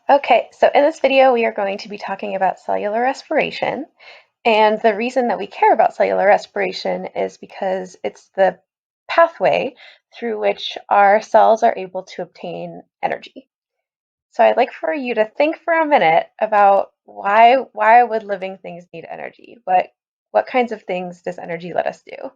Okay, so in this video, we are going to be talking about cellular respiration. And the reason that we care about cellular respiration is because it's the pathway through which our cells are able to obtain energy. So I'd like for you to think for a minute about why would living things need energy? What kinds of things does energy let us do?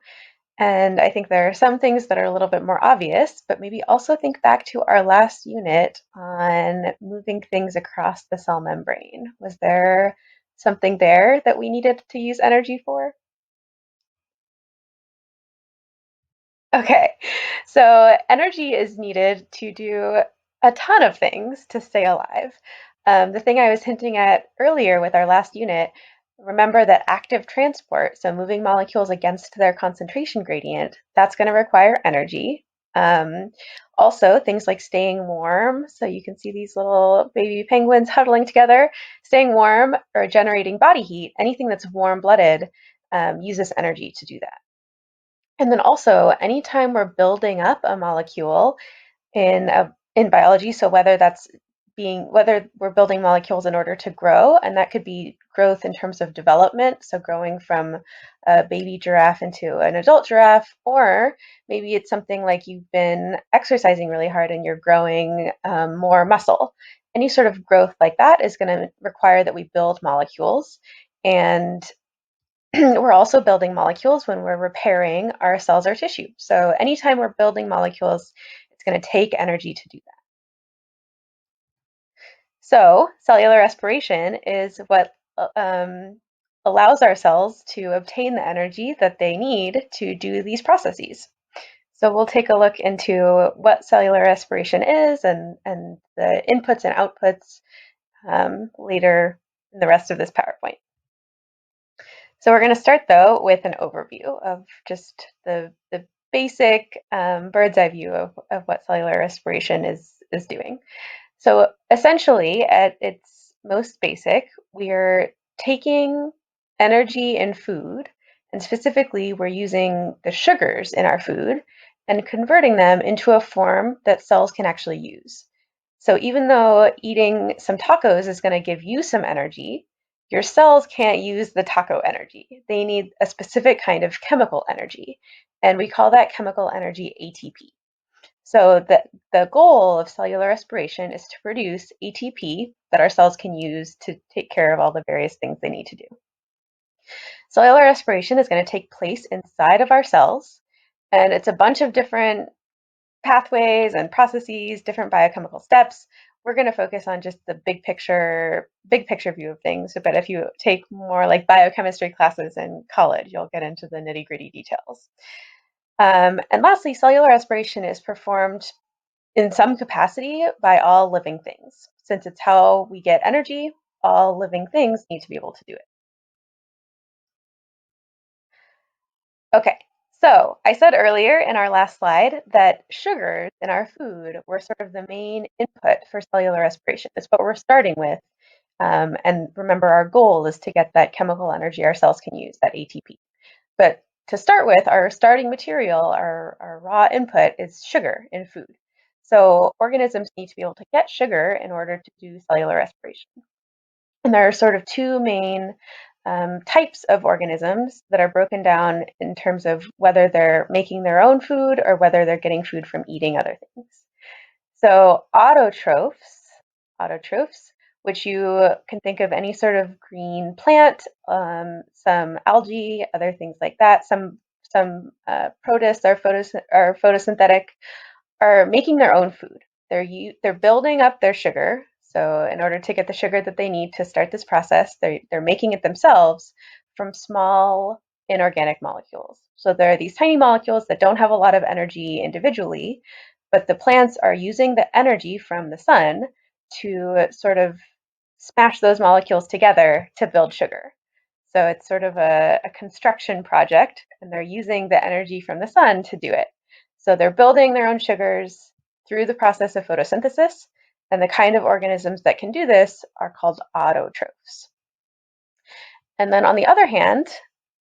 And I think there are some things that are a little bit more obvious, but maybe also think back to our last unit on moving things across the cell membrane. Was there something there that we needed to use energy for? Okay, so energy is needed to do a ton of things to stay alive. The thing I was hinting at earlier with our last unit, remember that active transport, so moving molecules against their concentration gradient, that's going to require energy. Um, Also, things like staying warm, so you can see these little baby penguins huddling together, staying warm or generating body heat, anything that's warm-blooded uses energy to do that. And then also, anytime we're building up a molecule in biology, so whether we're building molecules in order to grow, and that could be growth in terms of development, so growing from a baby giraffe into an adult giraffe, or maybe it's something like you've been exercising really hard and you're growing more muscle. Any sort of growth like that is going to require that we build molecules. And we're also building molecules when we're repairing our cells or tissue. So anytime we're building molecules, it's going to take energy to do that. So cellular respiration is what allows our cells to obtain the energy that they need to do these processes. So we'll take a look into what cellular respiration is and the inputs and outputs later in the rest of this PowerPoint. So we're going to start though with an overview of just the basic bird's eye view of what cellular respiration is doing. So essentially, at its most basic, we're taking energy in food, and specifically, we're using the sugars in our food and converting them into a form that cells can actually use. So even though eating some tacos is going to give you some energy, your cells can't use the taco energy. They need a specific kind of chemical energy, and we call that chemical energy ATP. So the goal of cellular respiration is to produce ATP that our cells can use to take care of all the various things they need to do. Cellular respiration is going to take place inside of our cells, and it's a bunch of different pathways and processes, different biochemical steps. We're going to focus on just the big picture view of things. But if you take more like biochemistry classes in college, you'll get into the nitty gritty details. And lastly, cellular respiration is performed in some capacity by all living things. Since it's how we get energy, all living things need to be able to do it. Okay, so I said earlier in our last slide that sugars in our food were sort of the main input for cellular respiration. It's what we're starting with. And remember, our goal is to get that chemical energy our cells can use, that ATP. But to start with, our starting material, our raw input is sugar in food. So organisms need to be able to get sugar in order to do cellular respiration. And there are sort of two main types of organisms that are broken down in terms of whether they're making their own food or whether they're getting food from eating other things. So autotrophs, which you can think of any sort of green plant, some algae, other things like that. Some protists are photosynthetic, are making their own food. They're building up their sugar. So in order to get the sugar that they need to start this process, they're making it themselves from small inorganic molecules. So there are these tiny molecules that don't have a lot of energy individually, but the plants are using the energy from the sun to sort of smash those molecules together to build sugar. So it's sort of a construction project, and they're using the energy from the sun to do it. So they're building their own sugars through the process of photosynthesis, and the kind of organisms that can do this are called autotrophs. And then on the other hand,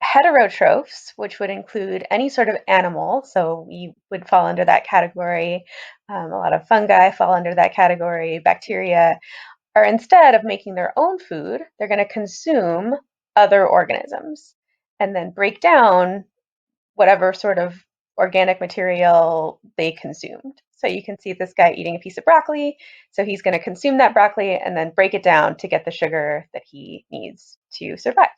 heterotrophs, which would include any sort of animal, so we would fall under that category. A lot of fungi fall under that category, bacteria, are instead of making their own food, they're going to consume other organisms and then break down whatever sort of organic material they consumed. So you can see this guy eating a piece of broccoli. So he's going to consume that broccoli and then break it down to get the sugar that he needs to survive.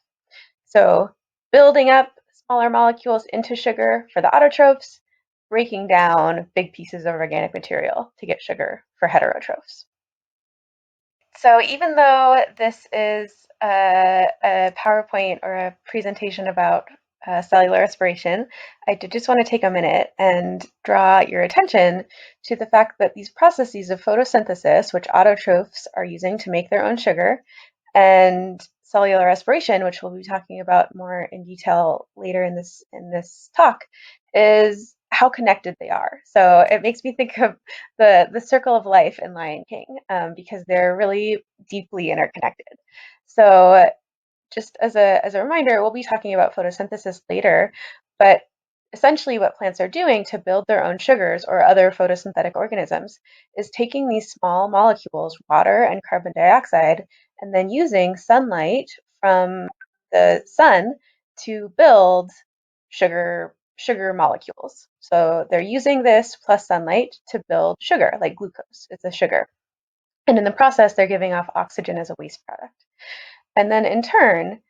So building up smaller molecules into sugar for the autotrophs, breaking down big pieces of organic material to get sugar for heterotrophs. So even though this is a PowerPoint or a presentation about cellular respiration, I did just want to take a minute and draw your attention to the fact that these processes of photosynthesis, which autotrophs are using to make their own sugar, and cellular respiration, which we'll be talking about more in detail later in this talk, is how connected they are. So it makes me think of the circle of life in Lion King, because they're really deeply interconnected. So just as a reminder, we'll be talking about photosynthesis later, but essentially what plants are doing to build their own sugars or other photosynthetic organisms is taking these small molecules, water and carbon dioxide, and then using sunlight from the sun to build sugar molecules. So they're using this plus sunlight to build sugar, like glucose. It's a sugar. And in the process, they're giving off oxygen as a waste product. And then in turn,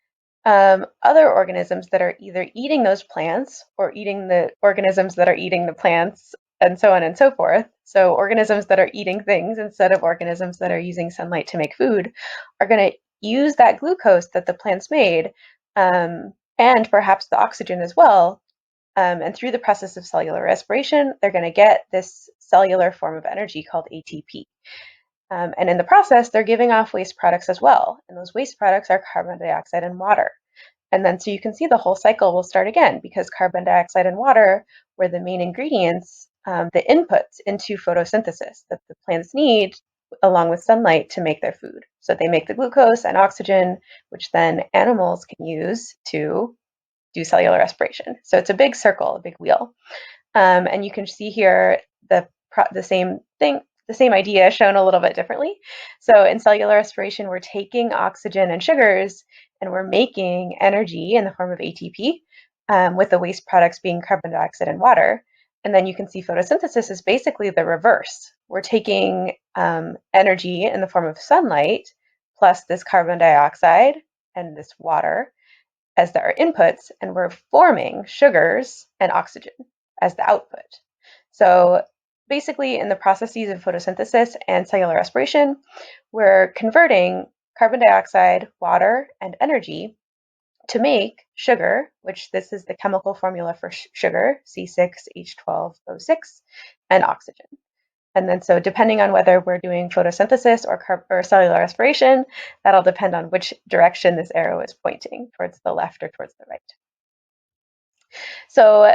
other organisms that are either eating those plants or eating the organisms that are eating the plants, and so on and so forth. So organisms that are eating things instead of organisms that are using sunlight to make food are going to use that glucose that the plants made, and perhaps the oxygen as well. And through the process of cellular respiration, they're going to get this cellular form of energy called ATP. And in the process, they're giving off waste products as well. And those waste products are carbon dioxide and water. And then so you can see the whole cycle will start again because carbon dioxide and water were the main ingredients, the inputs into photosynthesis that the plants need along with sunlight to make their food. So they make the glucose and oxygen, which then animals can use to do cellular respiration. So it's a big circle, a big wheel. And you can see here the same thing, the same idea shown a little bit differently. So in cellular respiration, we're taking oxygen and sugars and we're making energy in the form of ATP, with the waste products being carbon dioxide and water. And then you can see photosynthesis is basically the reverse. We're taking energy in the form of sunlight plus this carbon dioxide and this water as our inputs, and we're forming sugars and oxygen as the output. So basically, in the processes of photosynthesis and cellular respiration, we're converting carbon dioxide, water, and energy to make sugar, which this is the chemical formula for sugar, C6H12O6, and oxygen. And then so depending on whether we're doing photosynthesis or cellular respiration, that'll depend on which direction this arrow is pointing, towards the left or towards the right. So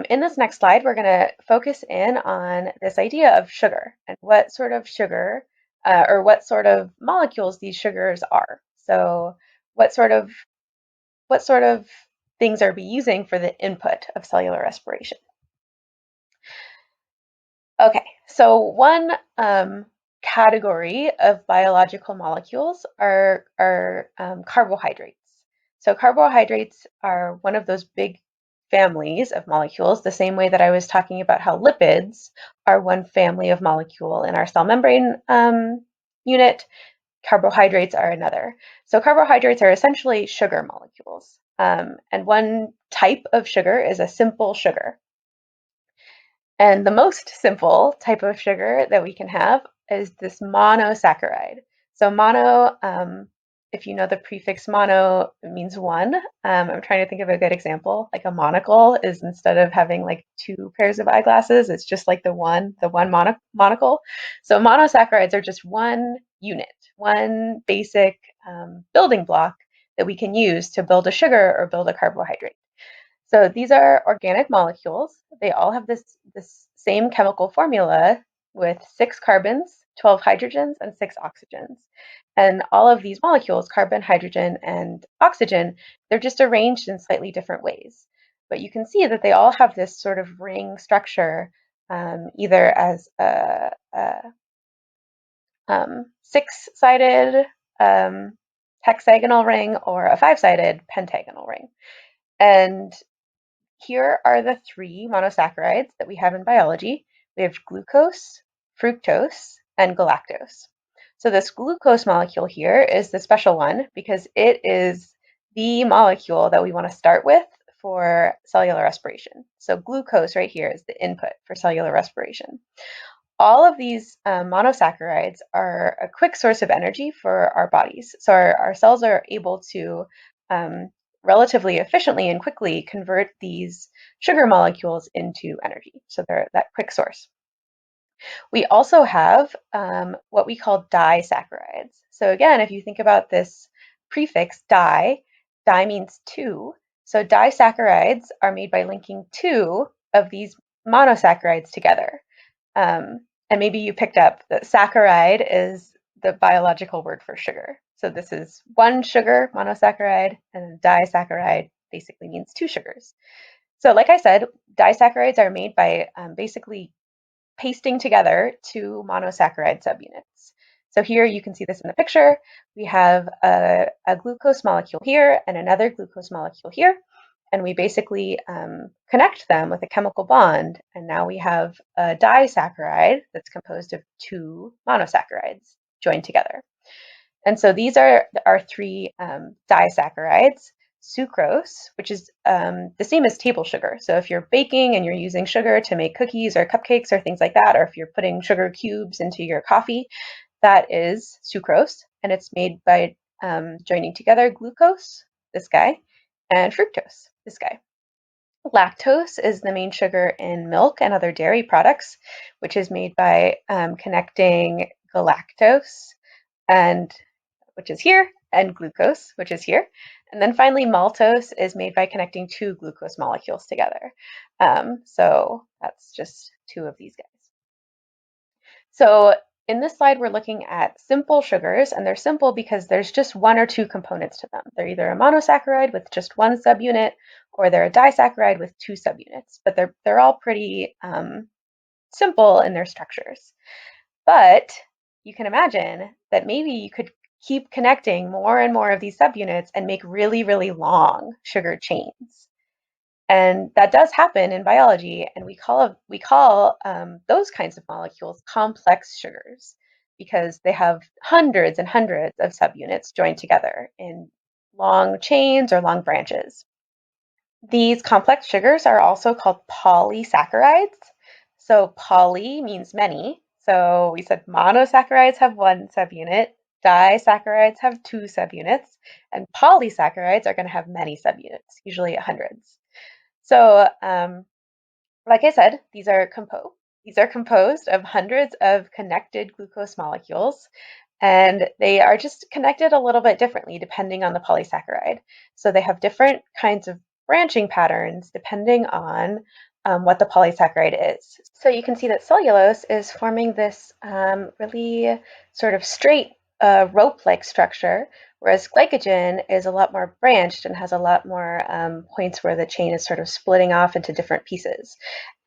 in this next slide, we're going to focus in on this idea of sugar and what sort of sugar or what sort of molecules these sugars are. So what sort of things are we using for the input of cellular respiration? Okay, so one category of biological molecules are carbohydrates. So carbohydrates are one of those big families of molecules, the same way that I was talking about how lipids are one family of molecule in our cell membrane unit. Carbohydrates are another. So carbohydrates are essentially sugar molecules. And one type of sugar is a simple sugar. And the most simple type of sugar that we can have is this monosaccharide. So mono, if you know the prefix mono, it means one. I'm trying to think of a good example. Like a monocle is, instead of having like two pairs of eyeglasses, it's just like the one monocle. So monosaccharides are just one unit, one basic building block that we can use to build a sugar or build a carbohydrate. So these are organic molecules. They all have this same chemical formula with 6 carbons, 12 hydrogens, and 6 oxygens. And all of these molecules, carbon, hydrogen, and oxygen, they're just arranged in slightly different ways. But you can see that they all have this sort of ring structure, either as six-sided hexagonal ring or a five-sided pentagonal ring. And here are the three monosaccharides that we have in biology. We have glucose, fructose, and galactose. So this glucose molecule here is the special one because it is the molecule that we want to start with for cellular respiration. So glucose right here is the input for cellular respiration. All of these monosaccharides are a quick source of energy for our bodies. So our cells are able to relatively efficiently and quickly convert these sugar molecules into energy. So they're that quick source. We also have what we call disaccharides. So again, if you think about this prefix di means two. So disaccharides are made by linking two of these monosaccharides together. And maybe you picked up that saccharide is the biological word for sugar. So this is one sugar monosaccharide, and disaccharide basically means two sugars. So like I said, disaccharides are made by basically pasting together two monosaccharide subunits. So here you can see this in the picture. We have a glucose molecule here and another glucose molecule here. And we basically connect them with a chemical bond. And now we have a disaccharide that's composed of two monosaccharides joined together. And so these are our three disaccharides. Sucrose, which is the same as table sugar. So if you're baking and you're using sugar to make cookies or cupcakes or things like that, or if you're putting sugar cubes into your coffee, that is sucrose. And it's made by joining together glucose, this guy, and fructose, this guy. Lactose is the main sugar in milk and other dairy products, which is made by connecting galactose and which is here, and glucose, which is here. And then finally, maltose is made by connecting two glucose molecules together. So that's just two of these guys. So in this slide, we're looking at simple sugars, and they're simple because there's just one or two components to them. They're either a monosaccharide with just one subunit, or they're a disaccharide with two subunits, but they're all pretty simple in their structures. But you can imagine that maybe you could keep connecting more and more of these subunits and make really, really long sugar chains. And that does happen in biology, and we call those kinds of molecules complex sugars because they have hundreds and hundreds of subunits joined together in long chains or long branches. These complex sugars are also called polysaccharides. So poly means many. So we said monosaccharides have one subunit, disaccharides have two subunits, and polysaccharides are going to have many subunits, usually hundreds. So like I said, these are composed of hundreds of connected glucose molecules, and they are just connected a little bit differently depending on the polysaccharide. So they have different kinds of branching patterns depending on what the polysaccharide is. So you can see that cellulose is forming this really sort of straight rope-like structure, whereas glycogen is a lot more branched and has a lot more points where the chain is sort of splitting off into different pieces.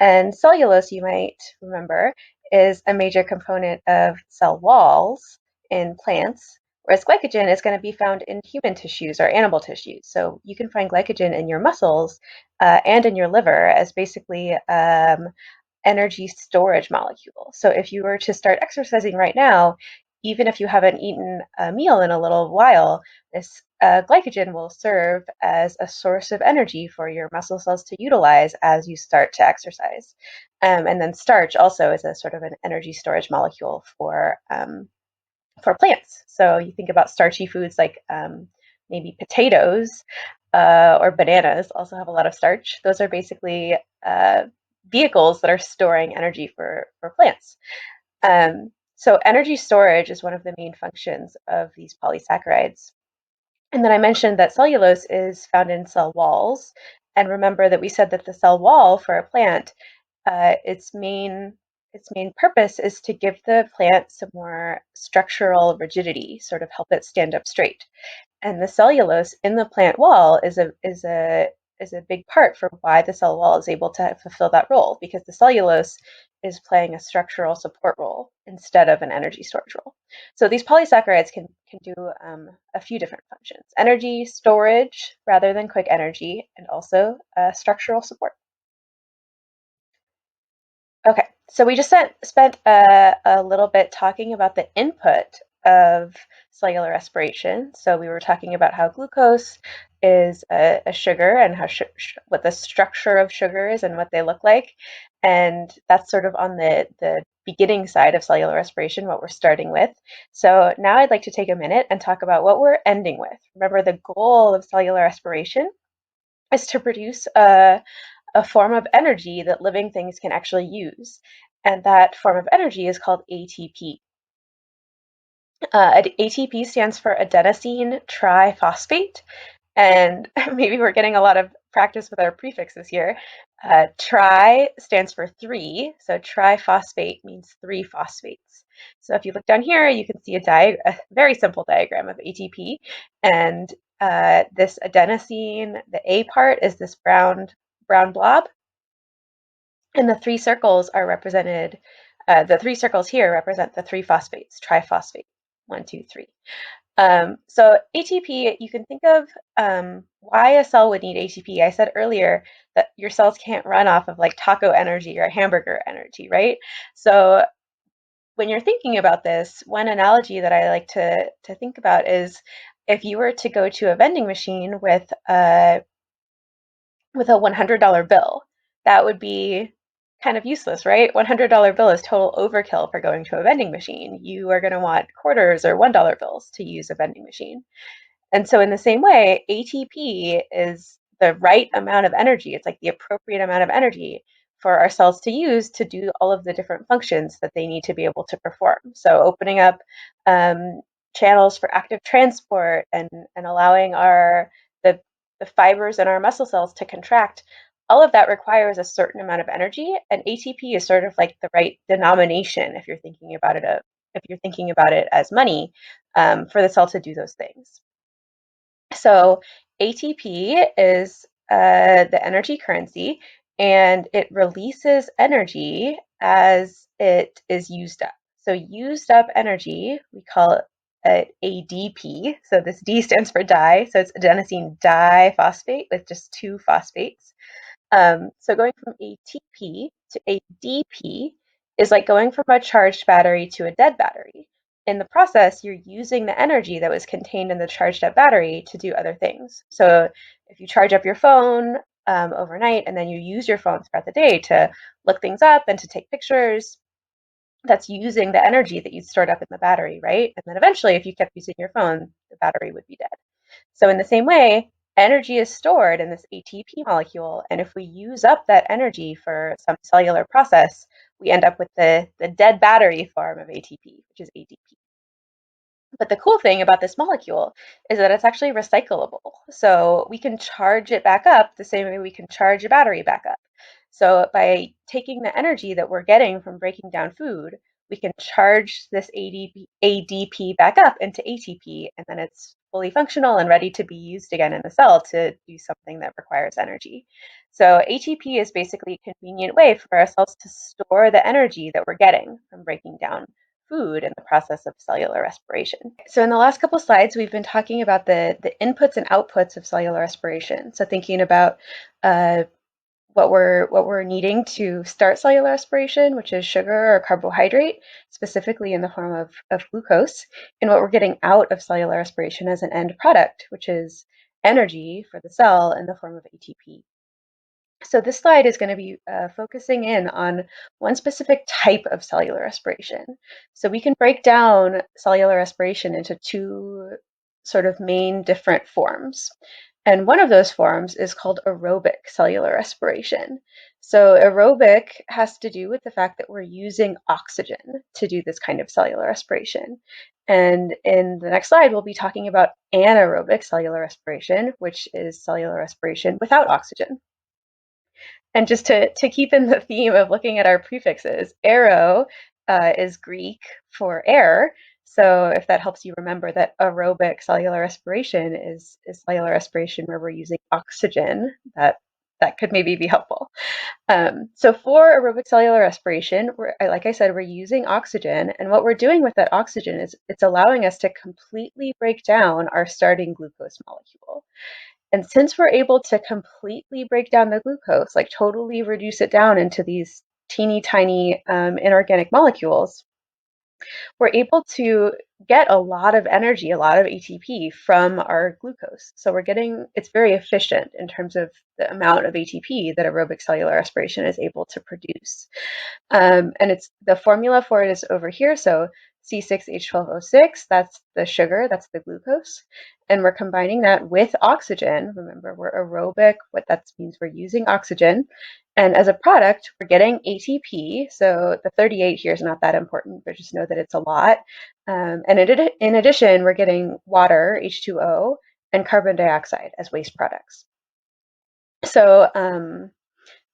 And cellulose, you might remember, is a major component of cell walls in plants, whereas glycogen is going to be found in human tissues or animal tissues. So you can find glycogen in your muscles and in your liver as basically energy storage molecule. So if you were to start exercising right now, even if you haven't eaten a meal in a little while, this glycogen will serve as a source of energy for your muscle cells to utilize as you start to exercise. And then starch also is a sort of an energy storage molecule for plants. So you think about starchy foods like maybe potatoes or bananas also have a lot of starch. Those are basically vehicles that are storing energy for plants. So energy storage is one of the main functions of these polysaccharides. And then I mentioned that cellulose is found in cell walls. And remember that we said that the cell wall for a plant, its main purpose is to give the plant some more structural rigidity, sort of help it stand up straight. And the cellulose in the plant wall is is a big part for why the cell wall is able to fulfill that role, because the cellulose is playing a structural support role instead of an energy storage role. So these polysaccharides can do a few different functions: energy storage rather than quick energy, and also structural support. Okay, so we just spent a little bit talking about the input of cellular respiration. So we were talking about how glucose is a sugar, and how what the structure of sugar is and what they look like. And that's sort of on the beginning side of cellular respiration, what we're starting with. So now I'd like to take a minute and talk about what we're ending with. Remember, the goal of cellular respiration is to produce a form of energy that living things can actually use. And that form of energy is called ATP. ATP stands for adenosine triphosphate. And maybe we're getting a lot of practice with our prefixes here. Tri stands for three, so triphosphate means three phosphates. So if you look down here, you can see a very simple diagram of ATP. And this adenosine, the A part, is this brown blob. And the three circles are represented, the three circles here represent the three phosphates, triphosphate, 1, 2, 3. So ATP, you can think of why a cell would need ATP. I said earlier that your cells can't run off of like taco energy or hamburger energy, right? So when you're thinking about this, one analogy that I like to think about is if you were to go to a vending machine with a $100 bill, that would be kind of useless, right? $100 bill is total overkill for going to a vending machine. You are going to want quarters or $1 bills to use a vending machine. And so in the same way, ATP is the right amount of energy. It's like the appropriate amount of energy for our cells to use to do all of the different functions that they need to be able to perform. So opening up channels for active transport, and allowing the, the fibers in our muscle cells to contract, all of that requires a certain amount of energy, and ATP is sort of like the right denomination if you're thinking about it as money, for the cell to do those things. So ATP is the energy currency, and it releases energy as it is used up. So used up energy, we call it ADP. So this D stands for di, so it's adenosine diphosphate with just two phosphates. So going from ATP to ADP is like going from a charged battery to a dead battery. In the process, you're using the energy that was contained in the charged up battery to do other things. So if you charge up your phone overnight, and then you use your phone throughout the day to look things up and to take pictures, that's using the energy that you stored up in the battery, right? And then eventually, if you kept using your phone, the battery would be dead. So in the same way, energy is stored in this ATP molecule, and if we use up that energy for some cellular process, we end up with the dead battery form of ATP, which is ADP. But the cool thing about this molecule is that it's actually recyclable. So we can charge it back up the same way we can charge a battery back up. So by taking the energy that we're getting from breaking down food, we can charge this ADP back up into ATP, and then it's fully functional and ready to be used again in the cell to do something that requires energy. So ATP is basically a convenient way for our cells to store the energy that we're getting from breaking down food in the process of cellular respiration. So in the last couple slides, we've been talking about the inputs and outputs of cellular respiration. So thinking about what we're needing to start cellular respiration, which is sugar or carbohydrate, specifically in the form of glucose, and what we're getting out of cellular respiration as an end product, which is energy for the cell in the form of ATP. So this slide is going to be focusing in on one specific type of cellular respiration. So we can break down cellular respiration into two sort of main different forms. And one of those forms is called aerobic cellular respiration. So aerobic has to do with the fact that we're using oxygen to do this kind of cellular respiration. And in the next slide, we'll be talking about anaerobic cellular respiration, which is cellular respiration without oxygen. And just to keep in the theme of looking at our prefixes, aero is Greek for air. So if that helps you remember that aerobic cellular respiration is cellular respiration where we're using oxygen, that could maybe be helpful. So for aerobic cellular respiration, like I said, we're using oxygen, and what we're doing with that oxygen is it's allowing us to completely break down our starting glucose molecule. And since we're able to completely break down the glucose, like totally reduce it down into these teeny tiny inorganic molecules, we're able to get a lot of energy, a lot of ATP from our glucose. So it's very efficient in terms of the amount of ATP that aerobic cellular respiration is able to produce. And it's the formula for it is over here. So C6H12O6, that's the sugar, that's the glucose. And we're combining that with oxygen. Remember, we're aerobic. What that means, we're using oxygen. And as a product, we're getting ATP. So the 38 here is not that important, but just know that it's a lot. And in addition, we're getting water, H2O, and carbon dioxide as waste products. So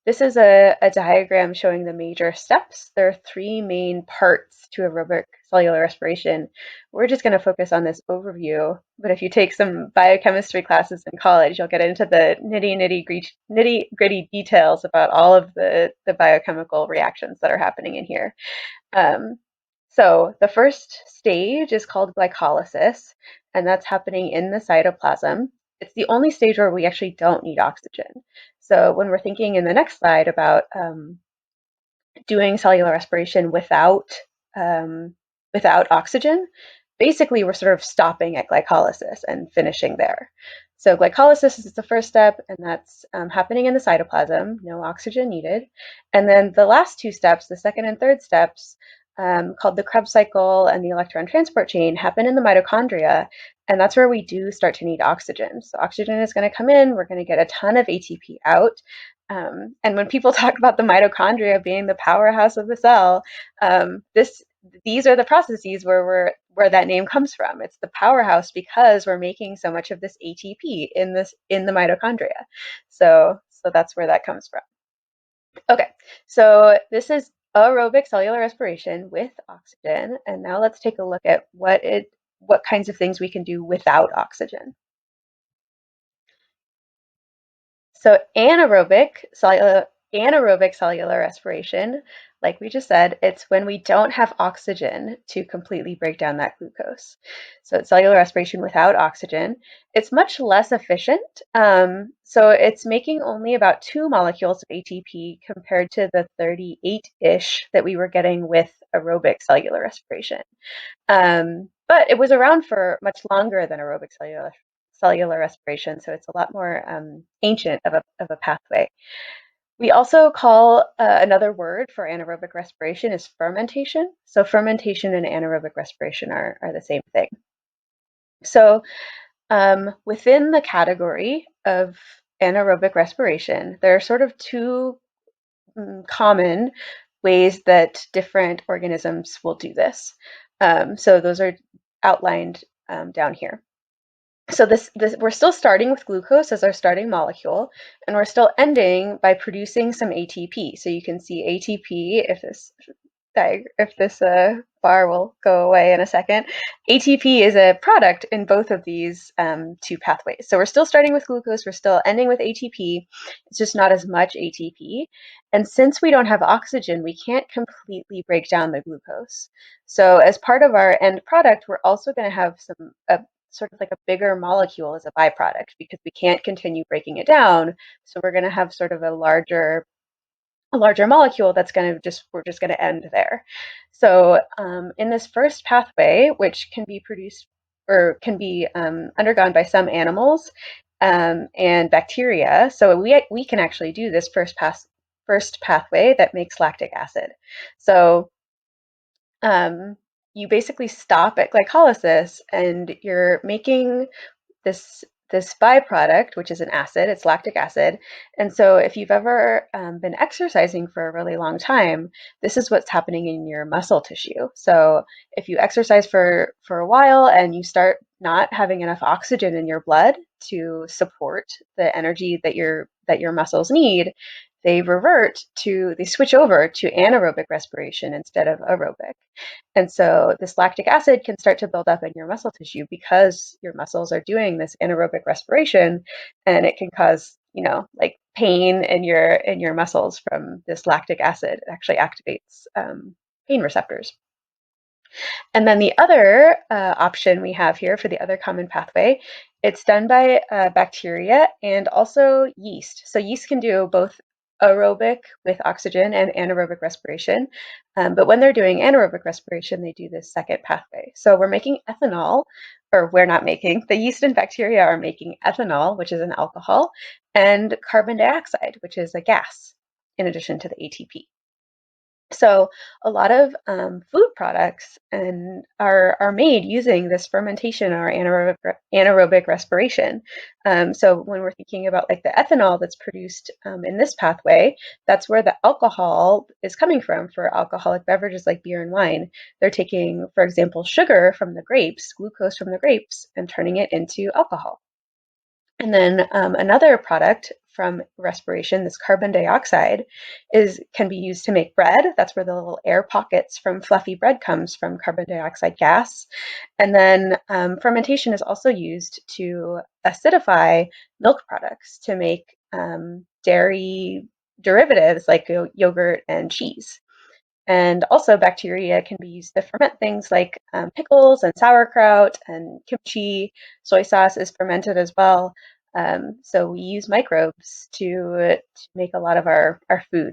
this is a diagram showing the major steps. There are three main parts to aerobic cellular respiration. We're just going to focus on this overview, but if you take some biochemistry classes in college, you'll get into the nitty gritty details about all of the biochemical reactions that are happening in here. So the first stage is called glycolysis, and that's happening in the cytoplasm. It's the only stage where we actually don't need oxygen. So when we're thinking in the next slide about doing cellular respiration um, without oxygen, basically we're sort of stopping at glycolysis and finishing there. So glycolysis is the first step, and that's happening in the cytoplasm, no oxygen needed. And then the last two steps, the second and third steps, called the Krebs cycle and the electron transport chain, happen in the mitochondria, and that's where we do start to need oxygen. So oxygen is going to come in, we're going to get a ton of ATP out. And when people talk about the mitochondria being the powerhouse of the cell, these are the processes where that name comes from. It's the powerhouse because we're making so much of this ATP in the mitochondria. So that's where that comes from. Okay, so this is aerobic cellular respiration with oxygen, and now let's take a look at what kinds of things we can do without oxygen. So anaerobic cellular respiration, like we just said, it's when we don't have oxygen to completely break down that glucose. So it's cellular respiration without oxygen. It's much less efficient. So it's making only about 2 molecules of ATP compared to the 38-ish that we were getting with aerobic cellular respiration. But it was around for much longer than aerobic cellular respiration, so it's a lot more ancient of a pathway. We also call another word for anaerobic respiration is fermentation. So fermentation and anaerobic respiration are the same thing. So within the category of anaerobic respiration, there are sort of two common ways that different organisms will do this. So those are outlined down here. So this we're still starting with glucose as our starting molecule, and we're still ending by producing some ATP. So you can see ATP, if this bar will go away in a second. ATP is a product in both of these two pathways. So we're still starting with glucose, we're still ending with ATP. It's just not as much ATP. And since we don't have oxygen, we can't completely break down the glucose. So as part of our end product, we're also going to have sort of like a bigger molecule as a byproduct because we can't continue breaking it down. So we're going to have sort of a larger molecule that's we're just going to end there. So in this first pathway, which can be produced or can be undergone by some animals and bacteria, so we can actually do this first pathway that makes lactic acid. So you basically stop at glycolysis and you're making this byproduct, which is an acid, it's lactic acid. And so if you've ever been exercising for a really long time, this is what's happening in your muscle tissue. So if you exercise for a while and you start not having enough oxygen in your blood to support the energy that your muscles need, they switch over to anaerobic respiration instead of aerobic. And so this lactic acid can start to build up in your muscle tissue because your muscles are doing this anaerobic respiration, and it can cause, like pain in your muscles from this lactic acid. It actually activates pain receptors. And then the other option we have here for the other common pathway, it's done by bacteria and also yeast. So yeast can do both aerobic with oxygen and anaerobic respiration. But when they're doing anaerobic respiration, they do this second pathway. So we're making ethanol, or we're not making, the yeast and bacteria are making ethanol, which is an alcohol, and carbon dioxide, which is a gas, in addition to the ATP. So a lot of food products are made using this fermentation or anaerobic respiration. So when we're thinking about like the ethanol that's produced in this pathway, that's where the alcohol is coming from for alcoholic beverages like beer and wine. They're taking, for example, sugar from the grapes, glucose from the grapes, and turning it into alcohol. And then another product from respiration, this carbon dioxide, can be used to make bread. That's where the little air pockets from fluffy bread comes from carbon dioxide gas. And then fermentation is also used to acidify milk products to make dairy derivatives like yogurt and cheese. And also bacteria can be used to ferment things like pickles and sauerkraut and kimchi. Soy sauce is fermented as well. So we use microbes to make a lot of our food.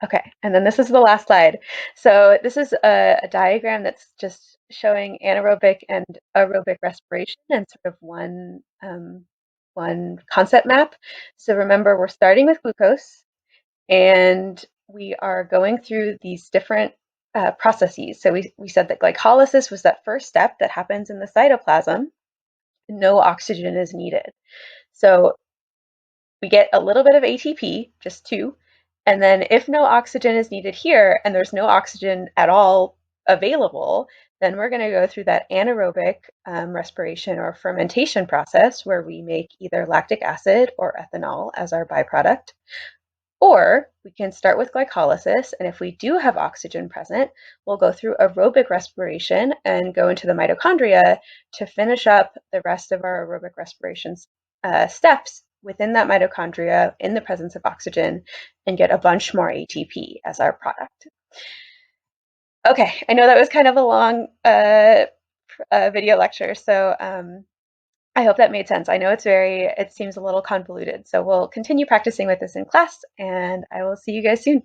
Okay, and then this is the last slide. So this is a diagram that's just showing anaerobic and aerobic respiration and sort of one concept map. So remember, we're starting with glucose, and we are going through these different processes. So we said that glycolysis was that first step that happens in the cytoplasm. No oxygen is needed. So we get a little bit of ATP, just two. And then if no oxygen is needed here and there's no oxygen at all available, then we're going to go through that anaerobic respiration or fermentation process where we make either lactic acid or ethanol as our byproduct. Or we can start with glycolysis, and if we do have oxygen present, we'll go through aerobic respiration and go into the mitochondria to finish up the rest of our aerobic respiration steps within that mitochondria in the presence of oxygen and get a bunch more ATP as our product. Okay, I know that was kind of a long video lecture, so I hope that made sense. I know it seems a little convoluted, so we'll continue practicing with this in class, and I will see you guys soon.